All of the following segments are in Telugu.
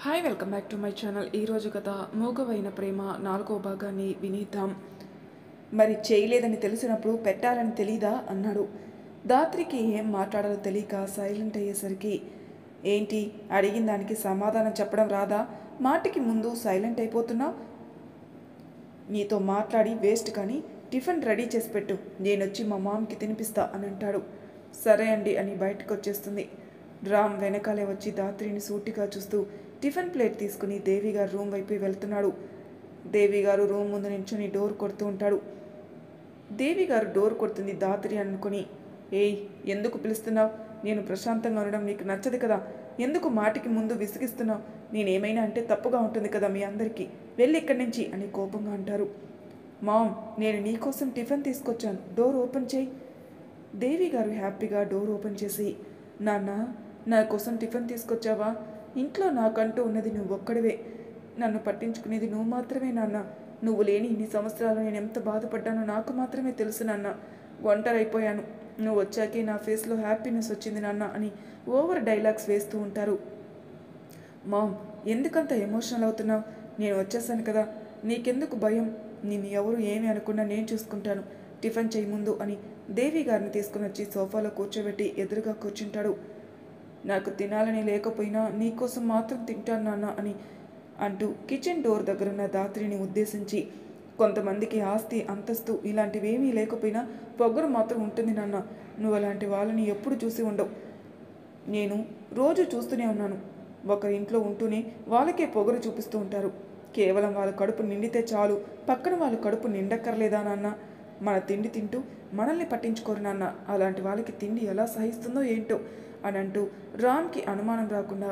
Hi welcome back to my channel. ఈరోజు కథ మూగవైన ప్రేమ 4వ భాగాన్ని వినిద్దాం. మరి చేయలేదని తెలిసినప్పుడు పెట్టాలని తెలీదా అన్నాడు. దాత్రికి ఏం మాట్లాడాలో తెలియక సైలెంట్ అయ్యేసరికి, ఏంటి అడిగిన దానికి సమాధానం చెప్పడం రాదా? మాటికి ముందు సైలెంట్ అయిపోతున్నావు. నీతో మాట్లాడి వేస్ట్, కానీ టిఫిన్ రెడీ చేసి పెట్టు, నేనొచ్చి మా మామ్కి తినిపిస్తా అని అంటాడు. సరే అండి అని బయటకు వచ్చేస్తుంది. రామ్ వెనకాలే వచ్చి దాత్రిని సూటిగా చూస్తూ టిఫిన్ ప్లేట్ తీసుకుని దేవి గారు రూమ్ వైపు వెళ్తున్నాడు. దేవి గారు రూమ్ ముందు నించుని డోర్ కొడుతూ ఉంటాడు. దేవి గారు డోర్ కొడుతుంది దాత్రి అనుకుని, ఏయ్ ఎందుకు పిలుస్తున్నావు? నేను ప్రశాంతంగా ఉండడం నీకు నచ్చదు కదా? ఎందుకు మాటికి ముందు విసిగిస్తున్నావు? నేనేమైనా అంటే తప్పుగా ఉంటుంది కదా మీ అందరికీ, వెళ్ళి ఇక్కడి నుంచి అని కోపంగా అంటారు. మామ్, నేను నీకోసం టిఫిన్ తీసుకొచ్చాను, డోర్ ఓపెన్ చేయి. దేవి గారు హ్యాపీగా డోర్ ఓపెన్ చేసి, నాన్న నా కోసం టిఫిన్ తీసుకొచ్చావా? ఇంట్లో నాకంటూ ఉన్నది నువ్వు ఒక్కడివే, నన్ను పట్టించుకునేది నువ్వు మాత్రమే నాన్న. నువ్వు లేని ఇన్ని సంవత్సరాలు నేను ఎంత బాధపడ్డానో నాకు మాత్రమే తెలుసు నాన్న. ఒంటరైపోయాను, నువ్వు వచ్చాకే నా ఫేస్లో హ్యాపీనెస్ వచ్చింది నాన్న అని ఓవర్ డైలాగ్స్ వేస్తూ ఉంటారు. మామ్, ఎందుకంత ఎమోషనల్ అవుతున్నావు? నేను వచ్చేసాను కదా, నీకెందుకు భయం? నిన్ను ఎవరు ఏమి అనుకున్నా నేను చూసుకుంటాను, టిఫిన్ చేయి ముందు అని దేవి గారిని తీసుకుని వచ్చి సోఫాలో కూర్చోబెట్టి ఎదురుగా కూర్చుంటాడు. నాకు తినాలని లేకపోయినా నీకోసం మాత్రం తింటాను నాన్న అని అంటూ కిచెన్ డోర్ దగ్గరున్న దాత్రిని ఉద్దేశించి, కొంతమందికి ఆస్తి అంతస్తు ఇలాంటివేమీ లేకపోయినా పొగరు మాత్రం ఉంటుంది నాన్న. నువ్వు అలాంటి వాళ్ళని ఎప్పుడు చూసి ఉండవు, నేను రోజు చూస్తూనే ఉన్నాను. ఒకరి ఇంట్లో ఉంటూనే వాళ్ళకే పొగరు చూపిస్తూ ఉంటారు. కేవలం వాళ్ళ కడుపు నిండితే చాలు, పక్కన వాళ్ళ కడుపు నిండక్కర్లేదా నాన్న? మన తిండి తింటూ మనల్ని పట్టించుకోరు నాన్న. అలాంటి వాళ్ళకి తిండి ఎలా సహిస్తుందో ఏంటో అని అంటూ రామ్కి అనుమానం రాకుండా,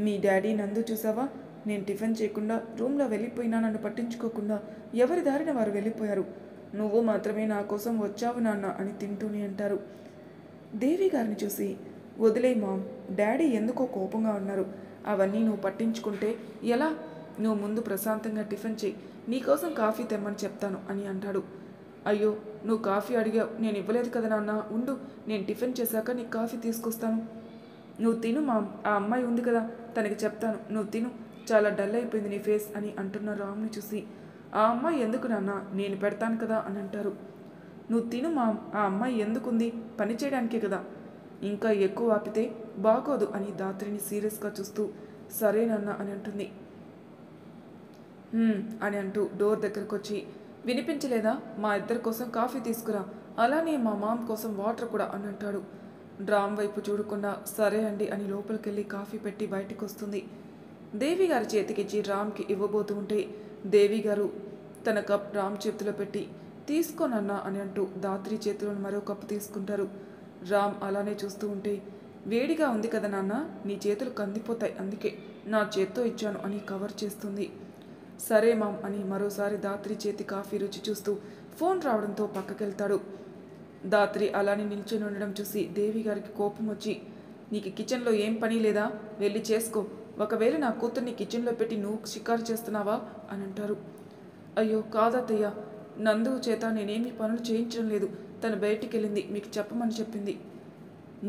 మీ డాడీ నందు చూసావా, నేను టిఫిన్ చేయకుండా రూమ్లో వెళ్ళిపోయినా నన్ను పట్టించుకోకుండా ఎవరి దారిన వారు వెళ్ళిపోయారు. నువ్వు మాత్రమే నా కోసం వచ్చావు నాన్న అని తింటూనే అంటారు. దేవి గారిని చూసి, వదిలే మామ్, డాడీ ఎందుకో కోపంగా ఉన్నారు, అవన్నీ నువ్వు పట్టించుకుంటే ఎలా? నువ్వు ముందు ప్రశాంతంగా టిఫిన్ చేయి, నీకోసం కాఫీ తెమ్మని చెప్తాను అని అంటాడు. అయ్యో, నువ్వు కాఫీ అడిగావు, నేను ఇవ్వలేదు కదా నాన్న, ఉండు, నేను టిఫిన్ చేశాక నీకు కాఫీ తీసుకొస్తాను. నువ్వు తిను మామ్, ఆ అమ్మాయి ఉంది కదా, తనకి చెప్తాను, నువ్వు తిను, చాలా డల్ అయిపోయింది నీ ఫేస్ అని అంటున్న రామ్ని చూసి, ఆ అమ్మాయి ఎందుకు నాన్న, నేను పెడతాను కదా అని అంటారు. నువ్వు తిను మామ్, ఆ అమ్మాయి ఎందుకుంది, పని చేయడానికే కదా, ఇంకా ఎక్కువ ఆపితే బాగోదు అని దాత్రిని సీరియస్గా చూస్తూ సరేనన్న అని అంటుంది. అని అంటూ డోర్ దగ్గరకు వచ్చి, వినిపించలేదా, మా ఇద్దరి కోసం కాఫీ తీసుకురా, అలానే మా మామ్ కోసం వాటర్ కూడా అని అంటాడు. రామ్ వైపు చూడకుండా సరే అండి అని లోపలికెళ్ళి కాఫీ పెట్టి బయటికి వస్తుంది. దేవి గారి చేతికిచ్చి రామ్కి ఇవ్వబోతూ ఉంటే దేవి గారు తన కప్ రామ్ చేతిలో పెట్టి, తీసుకోనన్నా అని అంటూ దాత్రి చేతిలోని మరో కప్పు తీసుకుంటారు. రామ్ అలానే చూస్తూ ఉంటే, వేడిగా ఉంది కదా నాన్న, నీ చేతులు కందిపోతాయి, అందుకే నా చేత్తో ఇచ్చాను అని కవర్ చేస్తుంది. సరే మామ్ అని మరోసారి దాత్రి చేతి కాఫీ రుచి చూస్తూ ఫోన్ రావడంతో పక్కకెళ్తాడు. దాత్రి అలానే నిల్చొని ఉండడం చూసి దేవి గారికి కోపం వచ్చి, నీకు కిచెన్లో ఏం పని లేదా, వెళ్ళి చేసుకో, ఒకవేళ నా కూతుర్ని కిచెన్లో పెట్టి నువ్వు షికారు చేస్తున్నావా అని అంటారు. అయ్యో కాదత్తయ్య, నందు చేత నేనేమీ పనులు చేయించడం లేదు, తను బయటికి వెళ్ళింది, మీకు చెప్పమని చెప్పింది.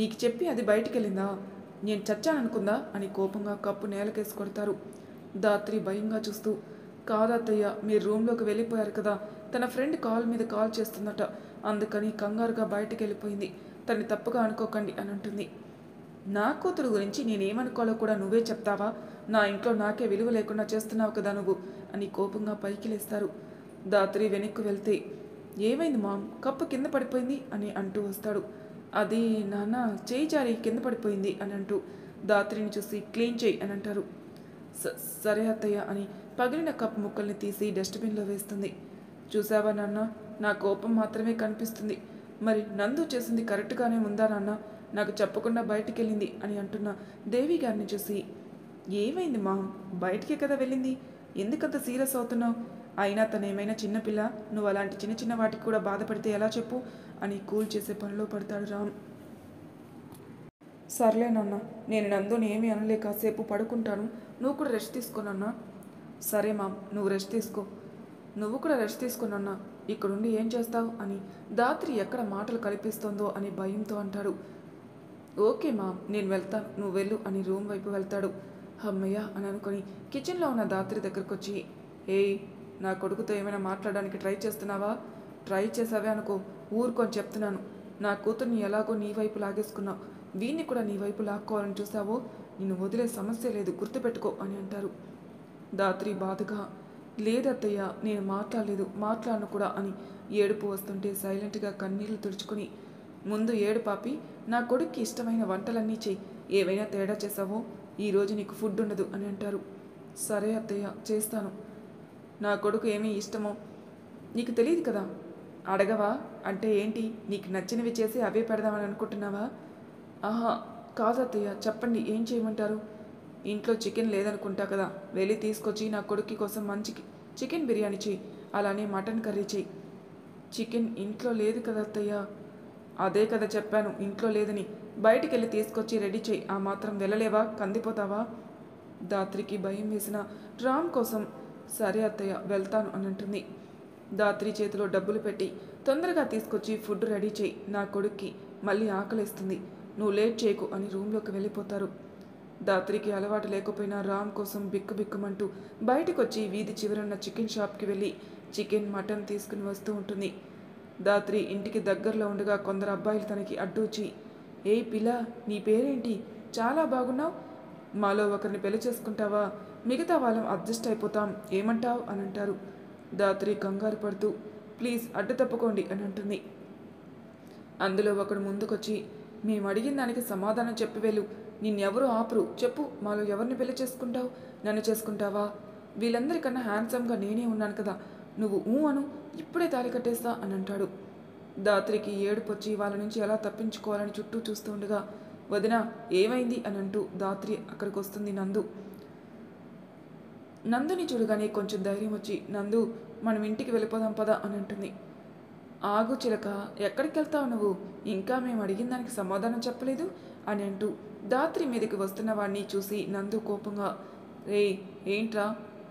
నీకు చెప్పి అది బయటికి వెళ్ళిందా, నేను చచ్చాననుకుందా అని కోపంగా కప్పు నేలకేసి కొడతారు. దాత్రి భయంగా చూస్తూ, కాదత్తయ్య, మీరు రూమ్లోకి వెళ్ళిపోయారు కదా, తన ఫ్రెండ్ కాల్ మీద కాల్ చేస్తుందట, అందుకని కంగారుగా బయటికి వెళ్ళిపోయింది, తన్ని తప్పుగా అనుకోకండి అని అంటుంది. నా కూతురు గురించి నేనేమనుకోవాలో కూడా నువ్వే చెప్తావా? నా ఇంట్లో నాకే విలువ లేకుండా చేస్తున్నావు కదా నువ్వు అని కోపంగా పైకి లేస్తారు. దాత్రి వెనక్కు వెళ్తే, ఏమైంది మామ్, కప్పు కింద పడిపోయింది అని అంటూ వస్తాడు. అది నాన్న చేయి జారి కింద పడిపోయింది అని అంటూ దాత్రిని చూసి క్లీన్ చేయి అని అంటారు. సరే అత్తయ్య అని పగిలిన కప్ ముక్కల్ని తీసి డస్ట్బిన్లో వేస్తుంది. చూసావా నాన్న, నా కోపం మాత్రమే కనిపిస్తుంది, మరి నందు చేసింది కరెక్ట్గానే ఉందా నాన్న, నాకు చెప్పకుండా బయటికి వెళ్ళింది అని అంటున్న దేవి గారిని చూసి, ఏమైంది మా, బయటికే కదా వెళ్ళింది, ఎందుకంత సీరియస్ అవుతున్నావు? అయినా తను ఏమైనా చిన్నపిల్ల, నువ్వు అలాంటి చిన్న చిన్న వాటికి కూడా బాధపడితే ఎలా చెప్పు అని కూల్ చేసే పనిలో పడతాడు రామ్. సర్లే నాన్న, నేను నందుని ఏమీ అనలే, కాసేపు పడుకుంటాను, నువ్వు కూడా రెస్ట్ తీసుకోనన్నా. సరే మామ్, నువ్వు రెస్ట్ తీసుకో, నువ్వు కూడా రెస్ట్ తీసుకోనన్నా, ఇక్కడుండి ఏం చేస్తావు అని దాత్రి ఎక్కడ మాటలు కల్పిస్తోందో అని భయంతో అంటాడు. ఓకే మామ్, నేను వెళ్తాను, నువ్వు వెళ్ళు అని రూమ్ వైపు వెళ్తాడు. అమ్మయ్య అని అనుకుని కిచెన్లో ఉన్న దాత్రి దగ్గరకు వచ్చి, ఏయ్, నా కొడుకుతో ఏమైనా మాట్లాడడానికి ట్రై చేస్తున్నావా? ట్రై చేసావే అనుకో, ఊరుకొని చెప్తున్నాను. నా కూతుర్ని ఎలాగో నీ వైపు లాగేసుకున్నావు, వీణ్ణి కూడా నీ వైపు లాక్కోవాలని చూసావో నిన్ను వదిలే సమస్య లేదు, గుర్తుపెట్టుకో అని అంటారు. దాత్రి బాధగా, లేదత్తయ్య, నేను మాట్లాడను కూడా అని ఏడుపు వస్తుంటే సైలెంట్గా కన్నీళ్లు తుడుచుకుని, ముందు ఏడు పాపి, నా కొడుక్కి ఇష్టమైన వంటలన్నీ చెయ్యి, ఏవైనా తేడా చేసావో ఈరోజు నీకు ఫుడ్ ఉండదు అని అంటారు. సరే అత్తయ్య, చేస్తాను. నా కొడుకు ఏమీ ఇష్టమో నీకు తెలియదు కదా, అడగవా? అంటే ఏంటి, నీకు నచ్చినవి చేసి అవే పెడదామని అనుకుంటున్నావా? ఆహా కాదత్తయ్య, చెప్పండి, ఏం చేయమంటారు? ఇంట్లో చికెన్ లేదనుకుంటా కదా, వెళ్ళి తీసుకొచ్చి నా కొడుక్కి కోసం మంచి చికెన్ బిర్యానీ చెయ్యి, అలానే మటన్ కర్రీ చెయ్యి. చికెన్ ఇంట్లో లేదు కదా అత్తయ్య. అదే కదా చెప్పాను, ఇంట్లో లేదని. బయటికి వెళ్ళి తీసుకొచ్చి రెడీ చెయ్యి, ఆ మాత్రం వెళ్ళలేవా? కందిపోతావా? దాత్రికి భయం వేసిన రామ్ కోసం, సరే అత్తయ్య, వెళ్తాను అని అంటుంది. దాత్రి చేతిలో డబ్బులు పెట్టి, తొందరగా తీసుకొచ్చి ఫుడ్ రెడీ చేయి, నా కొడుక్కి మళ్ళీ ఆకలిస్తుంది, నువ్వు లేట్ చేయకు అని రూమ్లోకి వెళ్ళిపోతారు. దాత్రికి అలవాటు లేకపోయినా రామ్ కోసం బిక్కుబిక్కుమంటూ బయటకు వచ్చి వీధి చివరన్న చికెన్ షాప్కి వెళ్ళి చికెన్ మటన్ తీసుకుని వస్తూ ఉంటుంది. దాత్రి ఇంటికి దగ్గరలో ఉండగా కొందరు అబ్బాయిలు తనకి అడ్డొచ్చి, ఏయ్ పిల్ల, నీ పేరేంటి, చాలా బాగున్నావు, మాలో ఒకరిని పెళ్లి చేసుకుంటావా? మిగతా వాళ్ళం అడ్జస్ట్ అయిపోతాం, ఏమంటావు అని అంటారు. దాత్రి కంగారు పడుతూ, ప్లీజ్ అడ్డు తప్పుకోండి అని అంటుంది. అందులో ఒకడు ముందుకొచ్చి, మేము అడిగిన దానికి సమాధానం చెప్పి వెళ్ళు, నిన్నెవరూ ఆపరు, చెప్పు, మాలో ఎవరిని పెళ్లి చేసుకుంటావు? నన్ను చేసుకుంటావా? వీళ్ళందరికన్నా హ్యాండ్సమ్గా నేనే ఉన్నాను కదా, నువ్వు అను, ఇప్పుడే తాళి కట్టేస్తా అని అంటాడు. దాత్రికి ఏడుపొచ్చి వాళ్ళ నుంచి ఎలా తప్పించుకోవాలని చుట్టూ చూస్తూ ఉండగా, వదినా ఏమైంది అని అంటూ దాత్రి అక్కడికి వస్తుంది. నందుని చూడగానే కొంచెం ధైర్యం వచ్చి, నందు, మనం ఇంటికి వెళ్ళిపోదాం పదా అని అంటుంది. ఆగు చిలక, ఎక్కడికి వెళ్తావు నువ్వు, ఇంకా మేము అడిగిన దానికి సమాధానం చెప్పలేదు అని అంటూ దాత్రి మీదకి వస్తున్న వాడిని చూసి నందు కోపంగా, రేయ్, ఏంట్రా,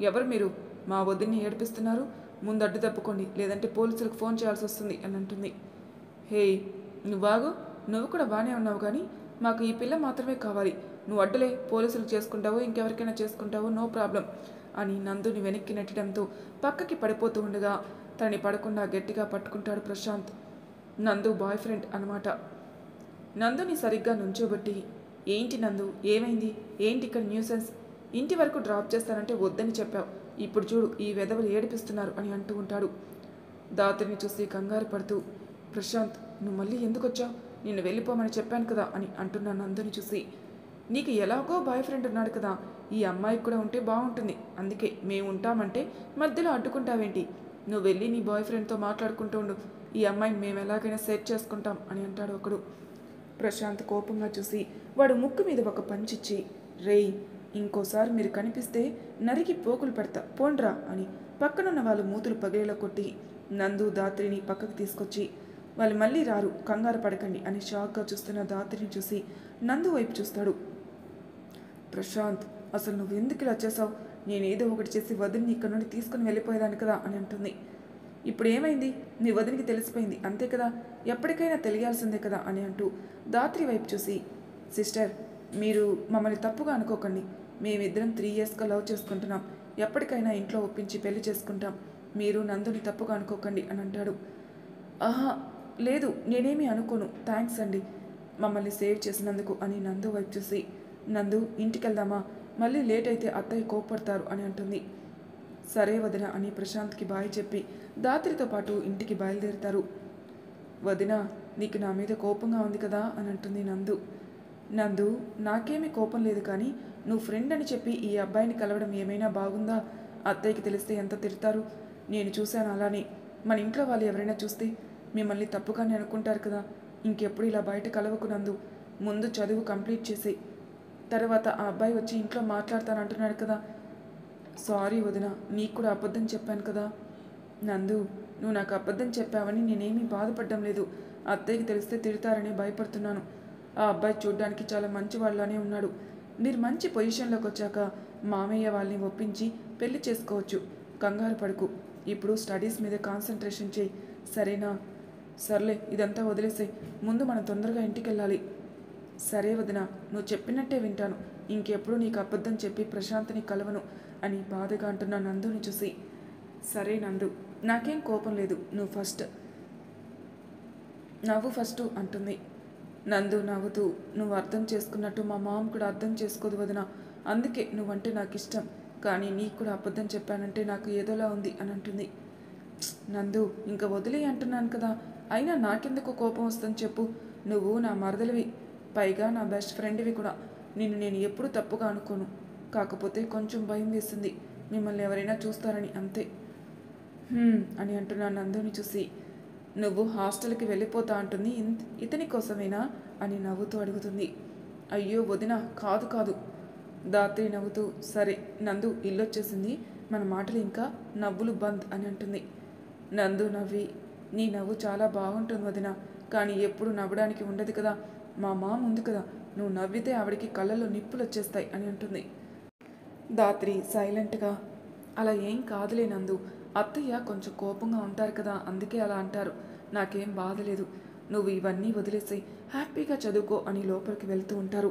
ఎవరు మీరు, మా వదిన్ని ఏడిపిస్తున్నారు, ముందు అడ్డు తప్పుకోండి, లేదంటే పోలీసులకు ఫోన్ చేయాల్సి వస్తుంది అని అంటుంది. హేయ్, నువ్వాగు, నువ్వు కూడా బాగానే ఉన్నావు, కానీ మాకు ఈ పిల్ల మాత్రమే కావాలి, నువ్వు అడ్డులే, పోలీసులకు చేసుకుంటావో ఇంకెవరికైనా చేసుకుంటావో, నో ప్రాబ్లం అని నందుని వెనక్కి నెట్టడంతో పక్కకి పడిపోతూ ఉండగా తనని పడకుండా గట్టిగా పట్టుకుంటాడు ప్రశాంత్. నందు బాయ్ ఫ్రెండ్ అనమాట. నందుని సరిగ్గా నుంచోబెట్టి, ఏంటి నందు, ఏమైంది, ఏంటి ఇక్కడ న్యూసెన్స్, ఇంటి వరకు డ్రాప్ చేస్తానంటే వద్దని చెప్పావు, ఇప్పుడు చూడు ఈ వెధవలు ఏడిపిస్తున్నారు అని అంటూ ఉంటాడు. దాత్రిని చూసి కంగారు పడుతూ, ప్రశాంత్, నువ్వు మళ్ళీ ఎందుకు వచ్చావు, నిన్ను వెళ్ళిపోమని చెప్పాను కదా అని అంటున్నా నందుని చూసి, నీకు ఎలాగో బాయ్ ఫ్రెండ్ ఉన్నాడు కదా, ఈ అమ్మాయికి కూడా ఉంటే బాగుంటుంది, అందుకే మేము ఉంటామంటే మధ్యలో అడ్డుకుంటావేంటి, నువ్వు వెళ్ళి నీ బాయ్ ఫ్రెండ్తో మాట్లాడుకుంటూ ఉండు, ఈ అమ్మాయిని మేము ఎలాగైనా సెట్ చేసుకుంటాం అని అంటాడు ఒకడు. ప్రశాంత్ కోపంగా చూసి వాడు ముక్కు మీద ఒక పంచిచ్చి, రేయ్, ఇంకోసారి మీరు కనిపిస్తే నరికి పోకులు పెడతా, పోండ్రా అని పక్కనున్న వాళ్ళు మూతులు పగిలేలా కొట్టి నందు దాత్రిని పక్కకు తీసుకొచ్చి, వాళ్ళు మళ్ళీ రారు, కంగారు పడకండి అని షాక్గా చూస్తున్న దాత్రిని చూసి నందు వైపు చూస్తాడు. ప్రశాంత్, అసలు నువ్వు ఎందుకు ఇలా చేసావు, నేనేదో ఒకటి చేసి వదిలిని ఇక్కడ నుండి తీసుకుని వెళ్ళిపోయేదాన్ని కదా అని అంటుంది. ఇప్పుడు ఏమైంది, నీ వదినికి తెలిసిపోయింది అంతే కదా, ఎప్పటికైనా తెలియాల్సిందే కదా అని అంటూ దాత్రి వైపు చూసి, సిస్టర్, మీరు మమ్మల్ని తప్పుగా అనుకోకండి, మేమిద్దరం 3 yearsగా లవ్ చేసుకుంటున్నాం, ఎప్పటికైనా ఇంట్లో ఒప్పించి పెళ్లి చేసుకుంటాం, మీరు నందుని తప్పుగా అనుకోకండి అని అంటాడు. ఆహా లేదు, నేనేమీ అనుకోను, థ్యాంక్స్ అండి మమ్మల్ని సేవ్ చేసినందుకు అని నందు వైపు చూసి, నందు, ఇంటికి వెళ్దామా, మళ్ళీ లేట్ అయితే అత్తయ్య కోప్పడతారు అని అంటుంది. సరే వదిన అని ప్రశాంత్కి బాయ్ చెప్పి దాత్రితో పాటు ఇంటికి బయలుదేరుతారు. వదిన, నీకు నా మీద కోపంగా ఉంది కదా అని అంటుంది నందు. నందు, నాకేమీ కోపం లేదు, కానీ నువ్వు ఫ్రెండ్ అని చెప్పి ఈ అబ్బాయిని కలవడం ఏమైనా బాగుందా, అత్తయ్యకి తెలిస్తే ఎంత తిడతారు, నేను చూశాను అలానే, మన ఇంట్లో వాళ్ళు ఎవరైనా చూస్తే మిమ్మల్ని తప్పుగానే అనుకుంటారు కదా, ఇంకెప్పుడు ఇలా బయట కలవకు నందు, ముందు చదువు కంప్లీట్ చేసి తర్వాత ఆ అబ్బాయి వచ్చి ఇంట్లో మాట్లాడతానంటున్నాడు కదా. సారీ వదిన, నీకు కూడా అబద్ధం చెప్పాను కదా. నందు, నువ్వు నాకు అబద్ధం చెప్పావని నేనేమీ బాధపడడం లేదు, అత్తయ్యకి తెలిస్తే తిడతారని భయపడుతున్నాను, ఆ అబ్బాయి చూడ్డానికి చాలా మంచివాళ్ళనే ఉన్నాడు, మీరు మంచి పొజిషన్లోకి వచ్చాక మామయ్య వాళ్ళని ఒప్పించి పెళ్లి చేసుకోవచ్చు, కంగారు పడుకు, ఇప్పుడు స్టడీస్ మీద కాన్సన్ట్రేషన్ చేయి, సరేనా? సర్లే, ఇదంతా వదిలేసే, ముందు మనం తొందరగా ఇంటికి వెళ్ళాలి. సరే వదిన, నువ్వు చెప్పినట్టే వింటాను, ఇంకెప్పుడు నీకు అబద్ధం చెప్పి ప్రశాంత్ని కలవను అని బాధగా అంటున్న నందుని చూసి, సరే నందు, నాకేం కోపం లేదు, నువ్వు ఫస్ట్ అంటుంది. నందు నవ్వుతూ, నువ్వు అర్థం చేసుకున్నట్టు మా మామ కూడా అర్థం చేసుకోదు వదిన, అందుకే నువ్వంటే నాకు ఇష్టం, కానీ నీకు కూడా అబద్ధం చెప్పానంటే నాకు ఏదోలా ఉంది అని అంటుంది. నందు, ఇంకా వదిలే అంటున్నాను కదా, అయినా నాకెందుకు కోపం వస్తుంది చెప్పు, నువ్వు నా మరదలివి, పైగా నా బెస్ట్ ఫ్రెండ్వి కూడా, నిన్ను నేను ఎప్పుడు తప్పుగా అనుకోను, కాకపోతే కొంచెం భయం వేస్తుంది మిమ్మల్ని ఎవరైనా చూస్తారని, అంతే అని అంటున్నాను నందుని చూసి. నువ్వు హాస్టల్కి వెళ్ళిపోతా అంటుంది ఇతని కోసమేనా అని నవ్వుతూ అడుగుతుంది. అయ్యో వదిన, కాదు కాదు. దాత్రి నవ్వుతూ, సరే నందు, ఇల్లొచ్చేసింది, మన మాటలు ఇంకా నవ్వులు బంద్ అని అంటుంది. నందు నవ్వి, నీ నవ్వు చాలా బాగుంటుంది వదిన, కానీ ఎప్పుడు నవ్వడానికి ఉండదు కదా, మా మామ ఉంది కదా, నువ్వు నవ్వితే ఆవిడికి కళ్ళలో నిప్పులు వచ్చేస్తాయి అని అంటుంది. దాత్రి సైలెంట్గా, అలా ఏం కాదులే నందు, అత్తయ్య కొంచెం కోపంగా ఉంటారు కదా, అందుకే అలా అంటారు, నాకేం బాధ లేదు, నువ్వు ఇవన్నీ వదిలేసి హ్యాపీగా చదువుకో అని లోపలికి వెళ్తూ ఉంటారు.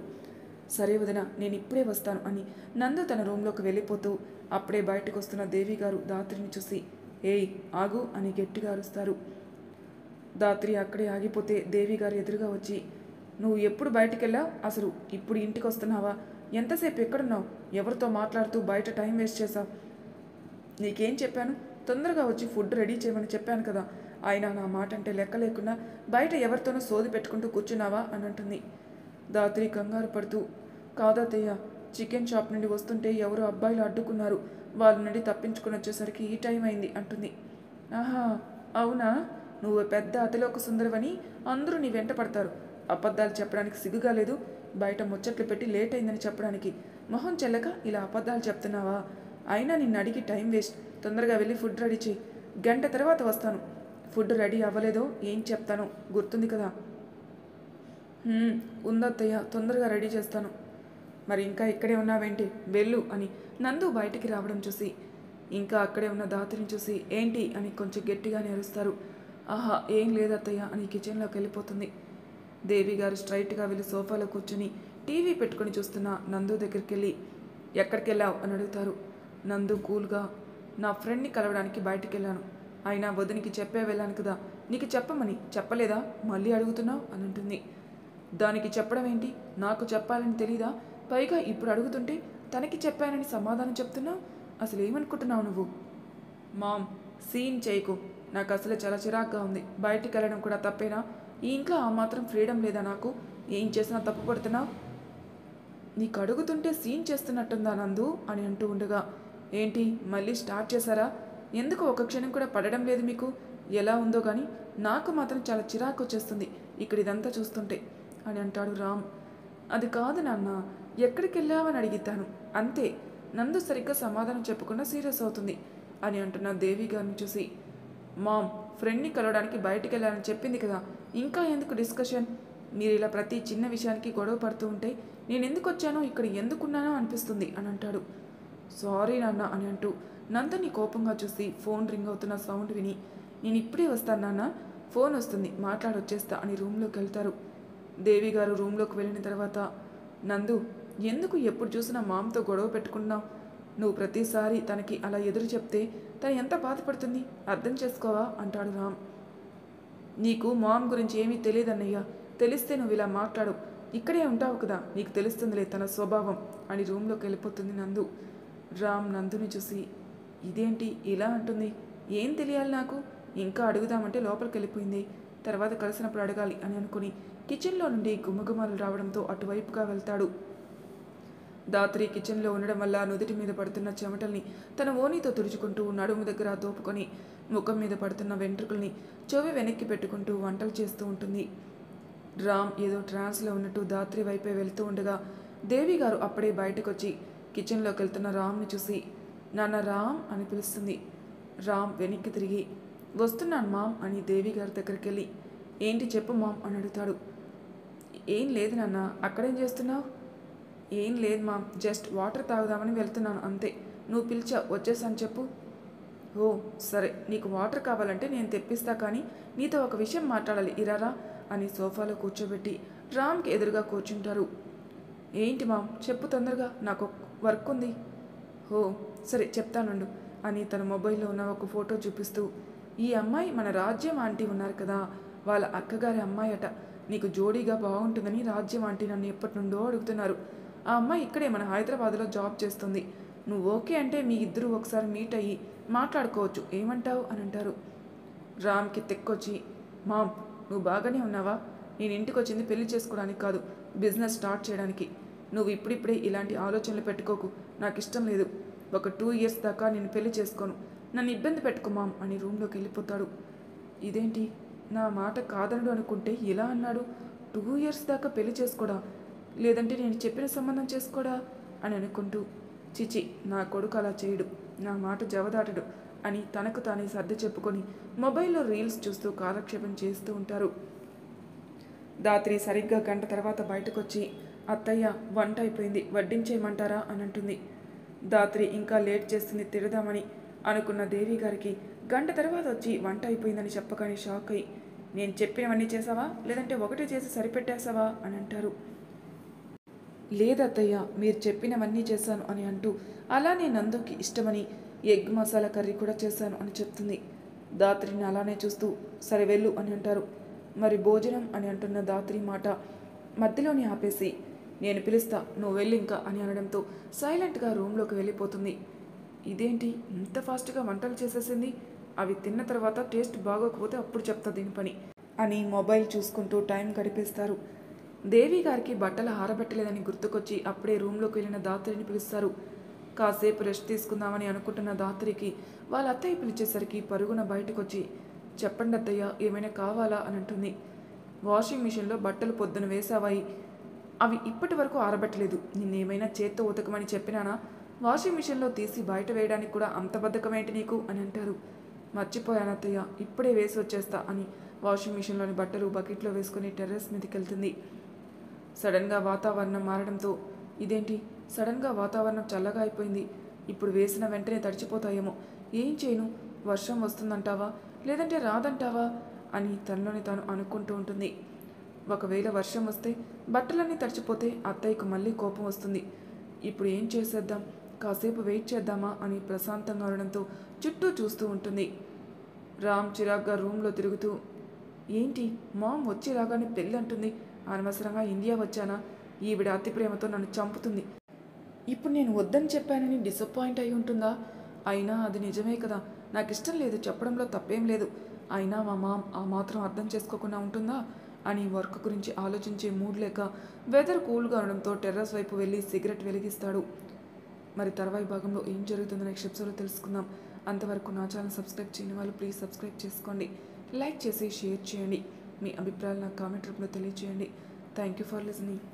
సరే వదిన, నేను ఇప్పుడే వస్తాను అని నందు తన రూమ్లోకి వెళ్ళిపోతూ అప్పుడే బయటకు వస్తున్న దేవి గారు దాత్రిని చూసి, ఏయ్ ఆగు అని గట్టిగా అరుస్తారు. దాత్రి అక్కడే ఆగిపోతే దేవి గారు ఎదురుగా వచ్చి, నువ్వు ఎప్పుడు బయటికి వెళ్ళావు, అసలు ఇప్పుడు ఇంటికి వస్తున్నావా, ఎంతసేపు ఎక్కడున్నావు, ఎవరితో మాట్లాడుతూ బయట టైం వేస్ట్ చేశావు, నీకేం చెప్పాను, తొందరగా వచ్చి ఫుడ్ రెడీ చేయమని చెప్పాను కదా, అయినా నా మాట అంటే లెక్క లేకుండా బయట ఎవరితోనో సోది పెట్టుకుంటూ కూర్చున్నావా అని అంటుంది. దాత్రి కంగారు పడుతూ, కాదత్తయ్య, చికెన్ షాప్ నుండి వస్తుంటే ఎవరో అబ్బాయిలు అడ్డుకున్నారు, వాళ్ళ నుండి తప్పించుకుని వచ్చేసరికి ఈ టైం అయింది అంటుంది. ఆహా అవునా, నువ్వు పెద్ద అతిలోక సుందరవని అందరూ నీ వెంట పడతారు, అబద్ధాలు చెప్పడానికి సిగ్గుగా లేదు, బయట ముచ్చట్లు పెట్టి లేట్ అయిందని చెప్పడానికి మొహం చెల్లక ఇలా అబద్ధాలు చెప్తున్నావా, అయినా నిన్ను అడిగి టైం వేస్ట్, తొందరగా వెళ్ళి ఫుడ్ రెడీ చేయి, గంట తర్వాత వస్తాను, ఫుడ్ రెడీ అవ్వలేదో ఏం చెప్తాను గుర్తుంది కదా. ఉందత్తయ్య, తొందరగా రెడీ చేస్తాను. మరి ఇంకా ఇక్కడే ఉన్నావేంటి, వెళ్ళు అని నందు బయటికి రావడం చూసి ఇంకా అక్కడే ఉన్న దాత్రిని చూసి ఏంటి అని కొంచెం గట్టిగానే అరుస్తారు. ఆహా ఏం లేదత్తయ్య అని కిచెన్లోకి వెళ్ళిపోతుంది. దేవి గారు స్ట్రైట్గా వెళ్ళి సోఫాలో కూర్చొని టీవీ పెట్టుకొని చూస్తున్న నందు దగ్గరికి వెళ్ళి, ఎక్కడికి వెళ్ళావు అని అడుగుతారు. నందు కూల్గా, నా ఫ్రెండ్ని కలవడానికి బయటికి వెళ్ళాను, అయినా వదినికి చెప్పే వెళ్ళాను కదా, నీకు చెప్పమని చెప్పలేదా, మళ్ళీ అడుగుతున్నావు అని అంటుంది. దానికి చెప్పడం ఏంటి, నాకు చెప్పాలని తెలీదా, పైగా ఇప్పుడు అడుగుతుంటే తనకి చెప్పానని సమాధానం చెప్తున్నావు, అసలు ఏమనుకుంటున్నావు నువ్వు. మామ్ సీన్ చేయకు, నాకు అసలు చాలా చిరాగ్గా ఉంది, బయటికి వెళ్ళడం కూడా తప్పేనా, ఈ ఇంట్లో ఆ మాత్రం ఫ్రీడమ్ లేదా నాకు, ఏం చేసినా తప్పు పడుతున్నావు, నీకు అడుగుతుంటే సీన్ చేస్తున్నట్టుందా నందు అని అంటూ ఉండగా, ఏంటి మళ్ళీ స్టార్ట్ చేశారా, ఎందుకు ఒక క్షణం కూడా పడడం లేదు మీకు, ఎలా ఉందో కానీ నాకు మాత్రం చాలా చిరాకు వచ్చేస్తుంది ఇక్కడ ఇదంతా చూస్తుంటే అని అంటాడు రామ్. అది కాదు నాన్న, ఎక్కడికి వెళ్ళావని అడిగితాను అంతే, నందు సరిగ్గా సమాధానం చెప్పకుండా సీరియస్ అవుతుంది అని అంటున్న దేవి గారిని చూసి, మామ్ ఫ్రెండ్ని కలవడానికి బయటికి వెళ్ళాలని చెప్పింది కదా, ఇంకా ఎందుకు డిస్కషన్, మీరు ఇలా ప్రతి చిన్న విషయానికి గొడవ పడుతూ ఉంటే నేను ఎందుకు వచ్చానో ఇక్కడ ఎందుకున్నానో అనిపిస్తుంది అని అంటాడు. సారీ నాన్న అని అంటూ నందని కోపంగా చూసి ఫోన్ రింగ్ అవుతున్న సౌండ్ విని, నేను ఇప్పుడే వస్తాను నాన్న, ఫోన్ వస్తుంది మాట్లాడొచ్చేస్తా అని రూమ్లోకి వెళ్తారు. దేవి గారు రూమ్లోకి వెళ్ళిన తర్వాత, నందు ఎందుకు ఎప్పుడు చూసినా మామతో గొడవ పెట్టుకున్నావు, నువ్వు ప్రతిసారి తనకి అలా ఎదురు చెప్తే తను ఎంత బాధపడుతుంది అర్థం చేసుకోవా అంటాడు రామ్. నీకు మామ్ గురించి ఏమీ తెలియదన్నయ్య, తెలిస్తే నువ్వు ఇలా మాట్లాడు, ఇక్కడే ఉంటావు కదా, నీకు తెలుస్తుందిలే తన స్వభావం అని రూమ్లోకి వెళ్ళిపోతుంది నందు. రామ్ నందుని చూసి, ఇదేంటి ఇలా అంటుంది, ఏం తెలియాలి నాకు, ఇంకా అడుగుదామంటే లోపలికి వెళ్ళిపోయింది, తర్వాత కలిసినప్పుడు అడగాలి అని అనుకుని కిచెన్లో నుండి గుమగుమలు రావడంతో అటువైపుగా వెళ్తాడు. దాత్రి కిచెన్లో ఉండడం వల్ల నుదుటి మీద పడుతున్న చెమటల్ని తన ఓనితో తుడుచుకుంటూ నడుము దగ్గర దోపుకొని ముఖం మీద పడుతున్న వెంట్రుకల్ని చెవి వెనక్కి పెట్టుకుంటూ వంటలు చేస్తూ ఉంటుంది. రామ్ ఏదో ట్రాన్స్లో ఉన్నట్టు దాత్రి వైపే వెళ్తూ ఉండగా దేవి గారు అప్పుడే బయటకు వచ్చి కిచెన్లోకి వెళ్తున్న రామ్ని చూసి, నాన్న రామ్ అని పిలుస్తుంది. రామ్ వెనక్కి తిరిగి, వస్తున్నాను మామ్ అని దేవి గారి దగ్గరికి వెళ్ళి, ఏంటి చెప్పు మామ్ అని అడుగుతాడు. ఏం లేదు నాన్న, అక్కడేం చేస్తున్నావు. ఏం లేదు మామ్, జస్ట్ వాటర్ తాగుదామని వెళ్తున్నాను అంతే, నువ్వు పిలిచా వచ్చేసాను చెప్పు. ఓ సరే, నీకు వాటర్ కావాలంటే నేను తెప్పిస్తా, కానీ నీతో ఒక విషయం మాట్లాడాలి ఇరారా అని సోఫాలో కూర్చోబెట్టి రామ్కి ఎదురుగా కూర్చుంటారు. ఏంటి మామ్, చెప్పు తొందరగా, నాకు వర్క్ ఉంది. ఓ సరే చెప్తానుండు అని తన మొబైల్లో ఉన్న ఒక ఫోటో చూపిస్తూ, ఈ అమ్మాయి మన రాజ్యం ఆంటీ ఉన్నారు కదా, వాళ్ళ అక్కగారి అమ్మాయి అట. నీకు జోడీగా బాగుంటుందని రాజ్యం ఆంటీ నన్ను ఎప్పటి నుండో అడుగుతున్నారు. ఆ అమ్మాయి ఇక్కడే మన హైదరాబాద్లో జాబ్ చేస్తుంది. నువ్వు ఓకే అంటే మీ ఇద్దరు ఒకసారి మీట్ అయ్యి మాట్లాడుకోవచ్చు, ఏమంటావు అని అంటారు. రామ్కి తెక్కొచ్చి, మామ్ నువ్వు బాగానే ఉన్నావా? నేను ఇంటికి వచ్చింది పెళ్లి చేసుకోవడానికి కాదు, బిజినెస్ స్టార్ట్ చేయడానికి. నువ్వు ఇప్పుడిప్పుడే ఇలాంటి ఆలోచనలు పెట్టుకోకు, నాకు ఇష్టం లేదు. ఒక 2 years దాకా నేను పెళ్లి చేసుకోను, నన్ను ఇబ్బంది పెట్టుకో మామ్ అని రూమ్లోకి వెళ్ళిపోతాడు. ఇదేంటి, నా మాట కాదనడు అనుకుంటే ఇలా అన్నాడు. 2 years దాకా పెళ్లి చేసుకోడా, లేదంటే నేను చెప్పిన సంబంధం చేసుకోడా అని అనుకుంటూ, చిచి నా కొడుకు అలా చేయడు, నా మాట జవదాటడు అని తనకు తానే సర్ది చెప్పుకొని మొబైల్లో రీల్స్ చూస్తూ కాలక్షేపం చేస్తూ ఉంటారు. దాత్రి సరిగ్గా గంట తర్వాత బయటకొచ్చి, అత్తయ్య వంట అయిపోయింది, వడ్డించేయమంటారా అని అంటుంది. దాత్రి ఇంకా లేట్ చేస్తుంది తిడదామని అనుకున్న దేవి గారికి గంట తర్వాత వచ్చి వంట అయిపోయిందని చెప్పగానే షాక్ అయ్యి, నేను చెప్పినవన్నీ చేసావా, లేదంటే ఒకటే చేసి సరిపెట్టేసావా అని అంటారు. లేదత్తయ్య, మీరు చెప్పినవన్నీ చేశాను అని అంటూ, అలానే నందుకి ఇష్టమని ఎగ్ మసాలా కర్రీ కూడా చేశాను అని చెప్తుంది. దాత్రిని అలానే చూస్తూ, సరే వెళ్ళు అని అంటారు. మరి భోజనం అని అంటున్న దాత్రి మాట మధ్యలోనే ఆపేసి, నేను పిలుస్తా, నువ్వు వెళ్ళి ఇంకా అని అనడంతో సైలెంట్గా రూమ్లోకి వెళ్ళిపోతుంది. ఇదేంటి ఇంత ఫాస్ట్గా వంటలు చేసేసింది, అవి తిన్న తర్వాత టేస్ట్ బాగోకపోతే అప్పుడు చెప్తా దీని పని అని మొబైల్ చూసుకుంటూ టైం గడిపేస్తారు. దేవి గారికి బట్టలు ఆరబెట్టలేదని గుర్తుకొచ్చి అప్పుడే రూమ్లోకి వెళ్ళిన దాత్రిని పిలుస్తారు. కాసేపు రెస్ట్ తీసుకుందామని అనుకుంటున్న దాత్రికి వాళ్ళ అత్తయ్య పిలిచేసరికి పరుగున బయటకొచ్చి, చెప్పండి అత్తయ్య, ఏమైనా కావాలా అని అంటుంది. వాషింగ్ మిషన్లో బట్టలు పొద్దున వేసావాయి, అవి ఇప్పటి వరకు ఆరబెట్టలేదు, నిన్నేమైనా చేత్తో ఉతకమని చెప్పినానా? వాషింగ్ మిషన్లో తీసి బయట వేయడానికి కూడా అంత బద్ధకమేంటి నీకు అని అంటారు. మర్చిపోయాను అత్తయ్య, ఇప్పుడే వేసి వచ్చేస్తా అని వాషింగ్ మిషన్లోని బట్టలు బకెట్లో వేసుకుని టెర్రస్ మీదకి వెళ్తుంది. సడన్గా వాతావరణం మారడంతో, ఇదేంటి సడన్గా వాతావరణం చల్లగా అయిపోయింది, ఇప్పుడు వేసిన వెంటనే తడిచిపోతాయేమో, ఏం చేయను, వర్షం వస్తుందంటావా లేదంటే రాదంటావా అని తనలోని తాను అనుకుంటూ ఉంటుంది. ఒకవేళ వర్షం వస్తే బట్టలన్నీ తడిచిపోతే అత్తయ్యకు మళ్ళీ కోపం వస్తుంది. ఇప్పుడు ఏం చేసేద్దాం, కాసేపు వెయిట్ చేద్దామా అని ప్రశాంతంగా ఉండడంతో చుట్టూ చూస్తూ ఉంటుంది. రామ్ చిరాగ్గా రూమ్లో తిరుగుతూ, ఏంటి మామ్ వచ్చి రాగానే పెళ్ళి అంటుంది, అనవసరంగా ఇండియా వచ్చానా, ఈవిడ అతి ప్రేమతో నన్ను చంపుతుంది, ఇప్పుడు నేను వద్దని చెప్పానని డిసప్పాయింట్ అయి ఉంటుందా? అయినా అది నిజమే కదా, నాకు ఇష్టం లేదు చెప్పడంలో తప్పేం లేదు, అయినా మా మామ్ ఆ మాత్రం అర్థం చేసుకోకుండా ఉంటుందా అని వర్క్ గురించి ఆలోచించే మూడ్ లేక వెదర్ కూల్గా ఉండడంతో టెర్రస్ వైపు వెళ్ళి సిగరెట్ వెలిగిస్తాడు. మరి తర్వాయి భాగంలో ఏం జరుగుతుందో నెక్స్ట్ ఎపిసోడ్లో తెలుసుకుందాం. అంతవరకు నా ఛానల్ సబ్స్క్రైబ్ చేయని వాళ్ళు ప్లీజ్ సబ్స్క్రైబ్ చేసుకోండి, లైక్ చేసి షేర్ చేయండి, మీ అభిప్రాయాలు నాకు కామెంట్ రూపంలో తెలియజేయండి. Thank you for listening.